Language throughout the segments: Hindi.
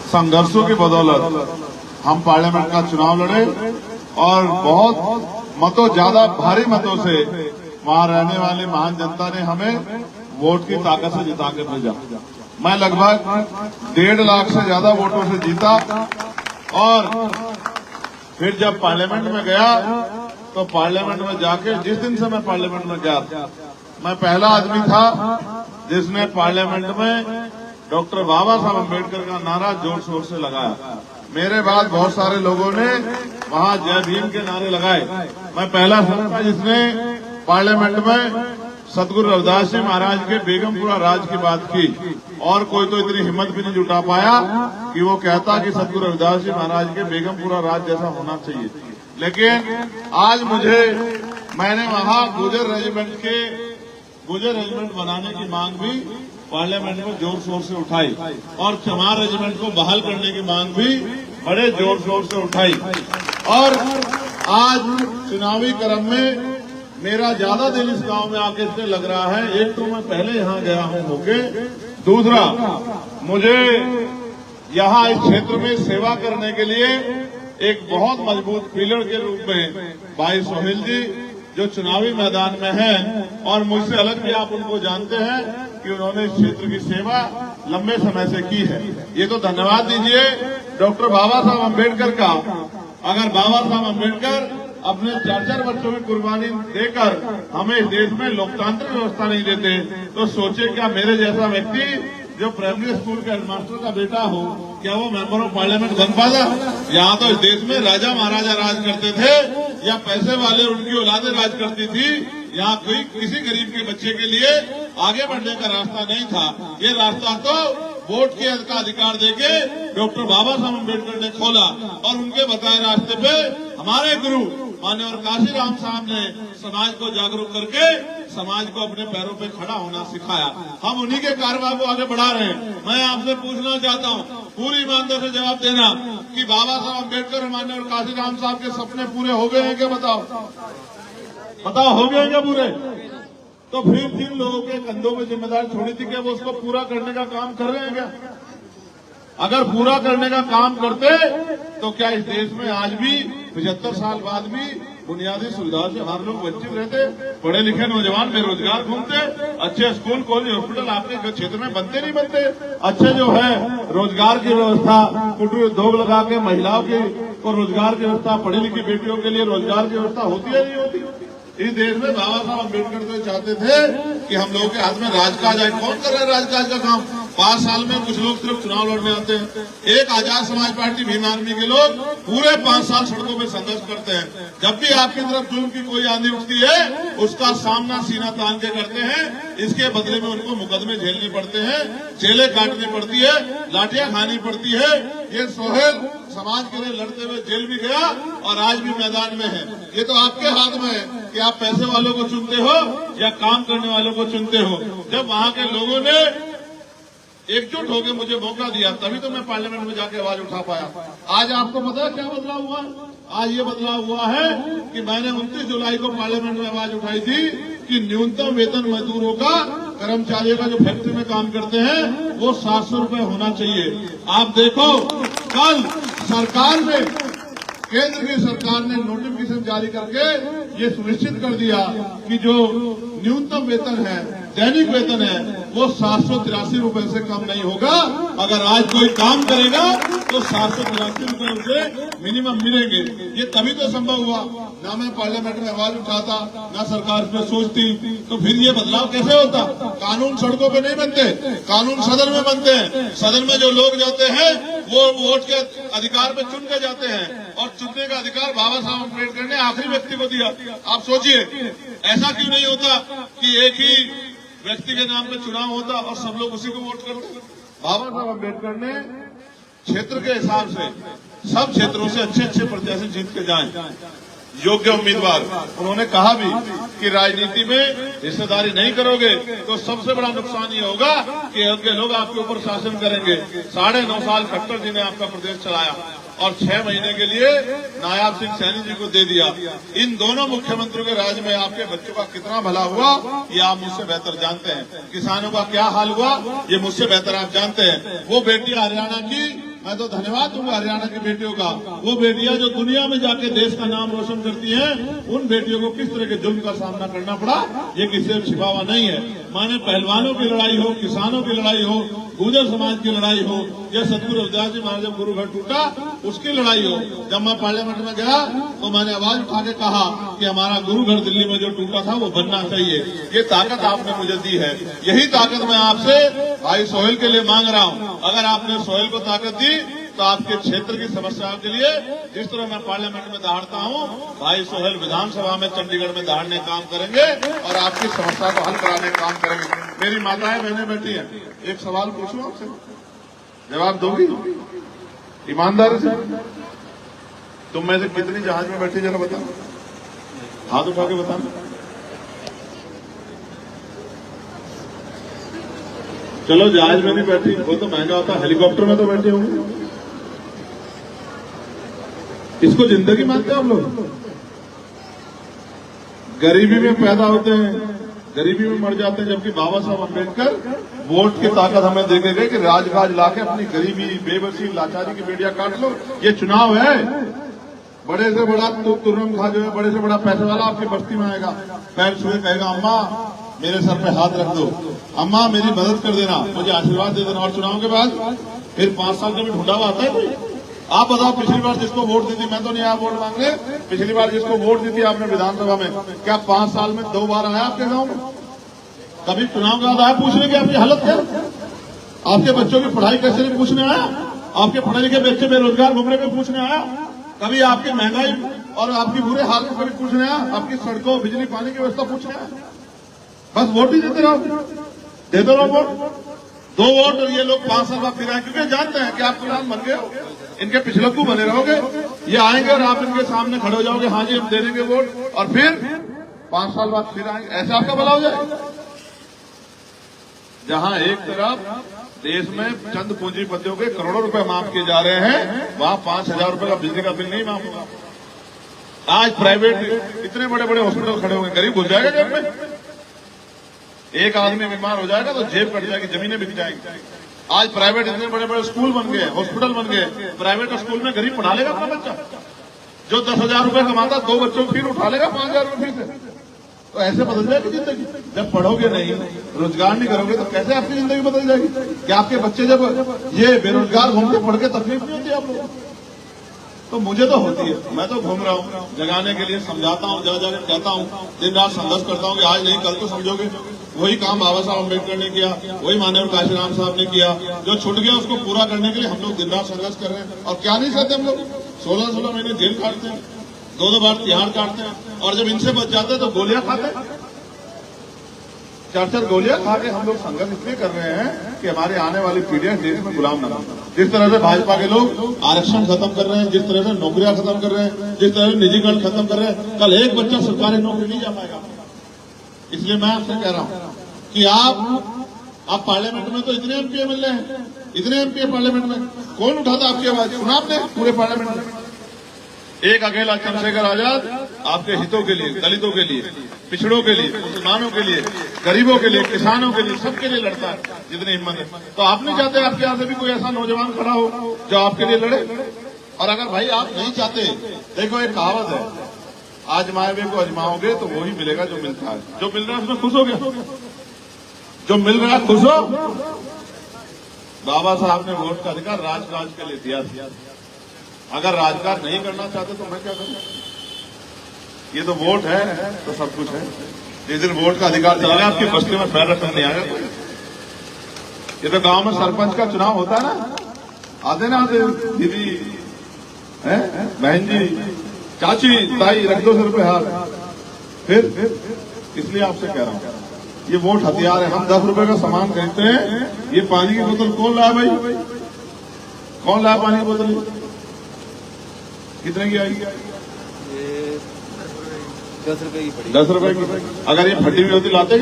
संघर्षों की बदौलत हम पार्लियामेंट का चुनाव लड़े और बहुत मतों, ज्यादा भारी मतों से वहां रहने वाली महान जनता ने हमें वोट की ताकत से जिता के भेजा। मैं लगभग 1.5 लाख से ज्यादा वोटों से जीता और फिर जब पार्लियामेंट में गया तो पार्लियामेंट में जाके जिस दिन से मैं पार्लियामेंट में गया, मैं पहला आदमी था जिसने पार्लियामेंट में डॉक्टर बाबा साहब अम्बेडकर का नारा जोर शोर से लगाया। मेरे बाद बहुत सारे लोगों ने वहां जय भीम के नारे लगाए। मैं पहला था जिसने पार्लियामेंट में सतगुरु रविदास जी महाराज के बेगमपुरा राज की बात की, और कोई तो इतनी हिम्मत भी नहीं जुटा पाया कि वो कहता कि सतगुरु रविदास जी महाराज के बेगमपुरा राज जैसा होना चाहिए। लेकिन आज मैंने वहां गुर्जर रेजिमेंट बनाने की मांग भी पार्लियामेंट में जोर शोर से उठाई और चमार रेजिमेंट को बहाल करने की मांग भी बड़े जोर शोर से उठाई। और आज चुनावी क्रम में मेरा ज्यादा दिल इस गांव में आके इसलिए लग रहा है, एक तो मैं पहले यहाँ गया हूँ होके, दूसरा मुझे यहाँ इस क्षेत्र में सेवा करने के लिए एक बहुत मजबूत पिलर के रूप में भाई सोहेल जी जो चुनावी मैदान में हैं, और मुझसे अलग भी आप उनको जानते हैं कि उन्होंने इस क्षेत्र की सेवा लंबे समय से की है। ये तो धन्यवाद दीजिए डॉक्टर बाबा साहब अम्बेडकर का। अगर बाबा साहब अम्बेडकर अपने 4 बच्चों की कुर्बानी देकर हमें इस देश में लोकतांत्रिक व्यवस्था नहीं देते, तो सोचे क्या मेरे जैसा व्यक्ति जो प्राइमरी स्कूल के हेडमास्टर का बेटा हो, क्या वो मेंबर ऑफ पार्लियामेंट बन पाता? यहाँ तो इस देश में राजा महाराजा राज करते थे या पैसे वाले उनकी औलादें राज करती थी। यहाँ कोई किसी गरीब के बच्चे के लिए आगे बढ़ने का रास्ता नहीं था। ये रास्ता तो वोट के का अधिकार देके डॉक्टर बाबा साहब अम्बेडकर ने खोला, और उनके बताए रास्ते पे हमारे गुरु माननीय काशीराम साहब ने समाज को जागरूक करके समाज को अपने पैरों पे खड़ा होना सिखाया। हम उन्हीं के कारवां को आगे बढ़ा रहे हैं। मैं आपसे पूछना चाहता हूँ, पूरी ईमानदारी से जवाब देना कि बाबा साहब अम्बेडकर माननीय काशीराम साहब के सपने पूरे हो गए हैं क्या? बताओ हो गए हैं क्या पूरे? तो फिर जिन लोगों के कंधों में जिम्मेदारी छोड़ी थी, क्या वो उसको पूरा करने का काम कर रहे हैं क्या? अगर पूरा करने का काम करते तो क्या इस देश में आज भी 75 साल बाद भी बुनियादी सुविधाओं से हमारे लोग वंचित रहते? पढ़े लिखे नौजवान बेरोजगार घूमते, अच्छे स्कूल कॉलेज हॉस्पिटल आपके क्षेत्र में बनते नहीं बनते, अच्छे जो है रोजगार की व्यवस्था, कुटीर उद्योग लगा के महिलाओं को रोजगार की व्यवस्था, पढ़ी लिखी बेटियों के लिए रोजगार की व्यवस्था होती है नहीं होती? इस देश में बाबा साहब अम्बेडकर तो चाहते थे कि हम लोगों के हाथ में राजकाज आए। कौन कर रहा है राजकाज का काम? 5 साल में कुछ लोग सिर्फ चुनाव लड़ने आते हैं। एक आजाद समाज पार्टी भीम आर्मी के लोग पूरे 5 साल सड़कों में संघर्ष करते हैं। जब भी आपकी तरफ जुल्म की कोई आंधी उठती है, उसका सामना सीना तान के करते हैं। इसके बदले में उनको मुकदमे झेलने पड़ते हैं, जेलें काटनी पड़ती है, लाठियां खानी पड़ती है। ये सोहेल समाज के लिए लड़ते हुए जेल भी गया और आज भी मैदान में है। ये तो आपके हाथ में है कि आप पैसे वालों को चुनते हो या काम करने वालों को चुनते हो। जब वहां के लोगों ने एकजुट होकर मुझे मौका दिया, तभी तो मैं पार्लियामेंट में जाके आवाज उठा पाया। आज आपको पता है क्या बदलाव हुआ? आज ये बदलाव हुआ है कि मैंने 29 जुलाई को पार्लियामेंट में आवाज उठाई थी कि न्यूनतम वेतन मजदूरों का, कर्मचारियों का जो फैक्ट्री में काम करते हैं, वो 700 रुपए होना चाहिए। आप देखो, कल सरकार ने, केंद्र की सरकार ने नोटिफिकेशन जारी करके ये सुनिश्चित कर दिया कि जो न्यूनतम वेतन है, दैनिक वेतन है, वो 783 रुपए से कम नहीं होगा। अगर आज कोई काम करेगा तो 783 रुपए उसे मिनिमम मिलेंगे। ये तभी तो संभव हुआ। ना मैं पार्लियामेंट में आवाज उठाता, ना सरकार इस पर सोचती, तो फिर ये बदलाव कैसे होता? कानून सड़कों पे नहीं बनते, कानून सदन में बनते हैं। सदन में जो लोग जाते हैं वो वोट के अधिकार पे चुन के जाते हैं, और चुनने का अधिकार बाबा साहब अम्बेडकर ने आखिरी व्यक्ति को दिया। आप सोचिए, ऐसा क्यों नहीं होता कि एक ही व्यक्ति के नाम पे चुनाव होता और सब लोग उसी को वोट करते? बाबा साहब अम्बेडकर ने क्षेत्र के हिसाब से सब क्षेत्रों से अच्छे अच्छे प्रत्याशी जीत के जाएं, योग्य उम्मीदवार। उन्होंने कहा भी कि राजनीति में हिस्सेदारी नहीं करोगे तो सबसे बड़ा नुकसान ये होगा कि उनके लोग आपके ऊपर शासन करेंगे। 9.5 साल खट्टर जी ने आपका प्रदेश चलाया और 6 महीने के लिए नायाब सिंह सैनी जी को दे दिया। इन दोनों मुख्यमंत्रियों के राज में आपके बच्चों का कितना भला हुआ, ये आप मुझसे बेहतर जानते हैं। किसानों का क्या हाल हुआ, ये मुझसे बेहतर आप जानते हैं। वो बेटी हरियाणा की मैं तो धन्यवाद दूंगा हरियाणा की बेटियों का। वो बेटियां जो दुनिया में जाके देश का नाम रोशन करती हैं, उन बेटियों को किस तरह के जुल्म का सामना करना पड़ा, ये किसी से छिपा हुआ नहीं है। माने पहलवानों की लड़ाई हो, किसानों की लड़ाई हो, गुर्जर समाज की लड़ाई हो, या सतगुरु रविदास जी महाराज जब गुरु घर टूटा उसकी लड़ाई हो। जब मैं पार्लियामेंट में गया तो मैंने आवाज उठा के कहा कि हमारा गुरु घर दिल्ली में जो टूटा था वो बनना चाहिए। ये ताकत आपने मुझे दी है, यही ताकत मैं आपसे भाई सोहेल के लिए मांग रहा हूँ। अगर आपने सोहेल को ताकत दी तो आपके क्षेत्र की समस्याओं के लिए जिस तरह मैं पार्लियामेंट में दहाड़ता हूँ, भाई सोहेल विधानसभा में चंडीगढ़ में दहाड़ने काम करेंगे और आपकी समस्या को हल कराने का काम करेंगे। मेरी माताएं बहनें बैठी हैं, एक सवाल पूछूं आपसे, जवाब दोगी ईमानदारी से? तुम में से कितनी जहाज में बैठी जरा बताओ, हाथ उठा के बताना। चलो जहाज में नहीं बैठी, वो तो महंगा होता, हेलीकॉप्टर में तो बैठे होंगे। इसको जिंदगी मानते हैं हम लोग? गरीबी में पैदा होते हैं, गरीबी में मर जाते हैं, जबकि बाबा साहब अम्बेडकर वोट की ताकत हमें देके गए कि राजकाज लाके अपनी गरीबी, बेबसी, लाचारी की बेड़ियां काट लो। ये चुनाव है, बड़े से बड़ा तुरंग खा जो है, बड़े से बड़ा पैसे वाला आपकी बस्ती में आएगा, पैर छुए कहेगा अम्मा मेरे सर पे हाथ रख दो, अम्मा मेरी मदद कर देना, मुझे आशीर्वाद दे देना। और चुनाव के बाद फिर 5 साल का भी ढूंढा हुआ आता है कोई? आप बताओ, पिछली बार जिसको वोट दी थी, मैं तो नहीं आया वोट मांगने, पिछली बार जिसको वोट दी थी आपने विधानसभा में, क्या 5 साल में 2 बार आया आपके गांव में? कभी चुनाव के बाद आया पूछने की आपकी हालत क्या? आपके बच्चों की पढ़ाई कैसे नहीं पूछने आया? आपके पढ़े लिखे बच्चे बेरोजगार घूम रहे पूछने आया? कभी आपकी महंगाई और आपकी बुरे हाल को कभी पूछने आया? आपकी सड़कों, बिजली, पानी की व्यवस्था पूछने आया? बस वोट ही देते रहो, देते रहो वोट। 2 वोट और ये लोग 5 साल बाद फिर आए, क्योंकि जानते हैं कि आप प्रधान बन गए हो, इनके पिछलक्कू बने रहोगे। ये आएंगे और आप इनके सामने खड़े हो जाओगे, हाँ जी हम दे देंगे वोट, और फिर 5 साल बाद फिर आएंगे। ऐसे आपका भला हो जाए? जहां एक तरफ देश में चंद पूंजीपतियों के करोड़ों रुपए माफ किए जा रहे हैं, वहां 5,000 रुपए का बिजली का बिल नहीं माफ होगा। आज प्राइवेट इतने बड़े बड़े हॉस्पिटल खड़े होंगे, गरीब घुस जाएगा जेब में। एक आदमी बीमार हो जाएगा तो जेब कट जाएगी, जमीनें बिक जाएंगी। आज प्राइवेट इतने बड़े बड़े स्कूल बन गए, हॉस्पिटल बन गए, प्राइवेट स्कूल में गरीब पढ़ा लेगा अपना बच्चा। जो 10,000 रुपए कमाता 2 बच्चों को फिर उठा लेगा 5,000 रुपए फिर से। तो ऐसे बदल जाएगी जिंदगी। जब पढ़ोगे नहीं, रोजगार नहीं करोगे तो कैसे आपकी जिंदगी बदल जाएगी? क्या आपके बच्चे जब ये बेरोजगार घूमते पढ़ के तकलीफ नहीं होती आप लोगों को? तो मुझे तो होती है। मैं तो घूम रहा हूँ, जगाने के लिए समझाता हूँ, जगह जगह कहता हूँ, दिन रात संघर्ष करता हूँ कि आज नहीं कल तो समझोगे। वही काम बाबा साहब अम्बेडकर ने किया, वही माननीय काशीराम साहब ने किया। जो छूट गया उसको पूरा करने के लिए हम लोग दिन रात संघर्ष कर रहे हैं। और क्या नहीं करते हम लोग? 16-16 महीने जेल काटते हैं, 2-2 बार तिहाड़ काटते हैं, और जब इनसे बच जाते हैं तो गोलियां खाते हैं। 4-4 गोलियां खा के हम लोग संघर्ष इसलिए कर रहे हैं कि हमारी आने वाली पीढ़ियां देश में गुलाम न बने। जिस तरह से भाजपा के लोग आरक्षण खत्म कर रहे हैं, जिस तरह से नौकरियां खत्म कर रहे हैं, जिस तरह से निजीकरण खत्म कर रहे हैं, कल एक बच्चा सरकारी नौकरी नहीं जा पाएगा। इसलिए मैं आपसे कह रहा हूं कि आप पार्लियामेंट में तो इतने एमपी मिल रहे हैं, इतने एमपी पार्लियामेंट में, कौन उठाता आपकी आवाज? सुना आपने पूरे पार्लियामेंट में? एक अकेला चंद्रशेखर आजाद आपके हितों के लिए, दलितों के लिए, पिछड़ों के लिए, मुसलमानों के लिए, गरीबों के लिए, किसानों के लिए, सबके लिए लड़ता है जितनी हिम्मत है। तो आप नहीं चाहते आपके यहाँ से भी कोई ऐसा नौजवान खड़ा हो जो आपके लिए लड़े? और अगर भाई आप नहीं चाहते, देखो एक कहावत है, आजमाए हुए को आजमाओगे तो वही मिलेगा जो मिलता है। जो मिल रहा है उसमें खुश हो गया, जो मिल रहा है खुश हो। बाबा साहब ने वोट का अधिकार राजकाज के लिए दिया। अगर राजकाज नहीं करना चाहते तो मैं क्या करूं? ये तो वोट है तो सब कुछ है। जिस दिन वोट का अधिकार चला गया, आपकी बस्ती में पैर रखने नहीं आएगा। ये तो गांव में सरपंच का चुनाव होता है ना, आते ना आते दीदी है, बहन जी, चाची, ताई, रख दो सर पे हाथ। फिर इसलिए आपसे कह रहा हूं, ये वोट हथियार है। हम 10 रुपए का सामान खरीदते हैं, ये पानी की बोतल कौन लाया भाई? कौन लाया पानी की बोतल? कितने की आएगी? 10 रुपए की पड़ी। 10 रुपए की। अगर ये फटी हुई होती लाते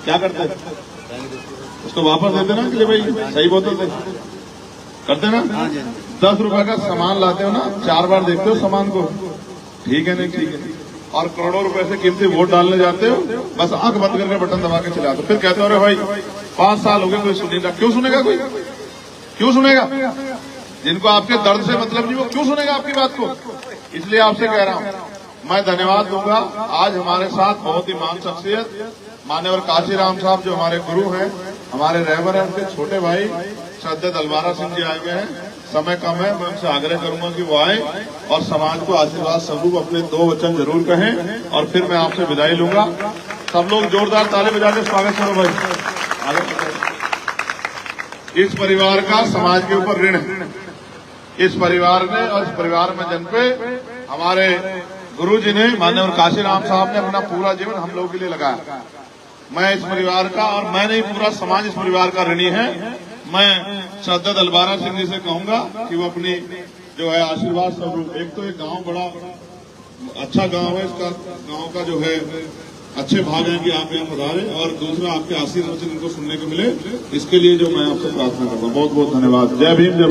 क्या करते? उसको वापस देते ना कि भाई सही बोतल दे, करते ना? 10 रुपए का सामान लाते हो ना, 4 बार देखते हो सामान को, ठीक है नहीं ठीक है, और करोड़ों रुपए से कीमती वोट डालने जाते हो, बस आंख बंद करके बटन दबा के चले आते हो। फिर कहते हो अरे भाई 5 साल हो गए कोई सुनेगा। क्यों सुनेगा कोई? क्यों सुनेगा? जिनको आपके दर्द से मतलब नहीं, वो क्यों सुनेगा आपकी बात को? इसलिए आपसे कह रहा हूं, मैं धन्यवाद दूंगा। आज हमारे साथ बहुत ही महान शख्सियत मान्यवर काशीराम साहब जो हमारे गुरु हैं, हमारे रहबर हैं, उनके छोटे भाई श्रद्धेय दलवारा सिंह जी आए हुए हैं। समय कम है, मैं उनसे आग्रह करूंगा कि वो आए और समाज को आशीर्वाद स्वरूप अपने 2 वचन जरूर कहें और फिर मैं आपसे विदाई लूंगा। सब लोग जोरदार ताली बजा के स्वागत करो भाई। इस परिवार का समाज के ऊपर ऋण है। इस परिवार ने और इस परिवार में जन पे हमारे गुरु जी ने माननीय काशीराम साहब ने अपना पूरा जीवन हम लोगों के लिए लगाया। मैं इस परिवार का और मैं नहीं, पूरा समाज इस परिवार का ऋणी है। मैं श्रद्धेय दलवारा सिंह जी से कहूंगा कि वो अपनी जो है आशीर्वाद स्वरूप, एक तो एक गांव बड़ा अच्छा गांव है, इसका गांव का जो है अच्छे भाग हैं कि आप यहाँ पधारे, और दूसरा आपके आशीर्वचन इनको सुनने को मिले, इसके लिए जो मैं आपसे प्रार्थना करता हूँ। बहुत बहुत धन्यवाद। जय भीम, जय भारत।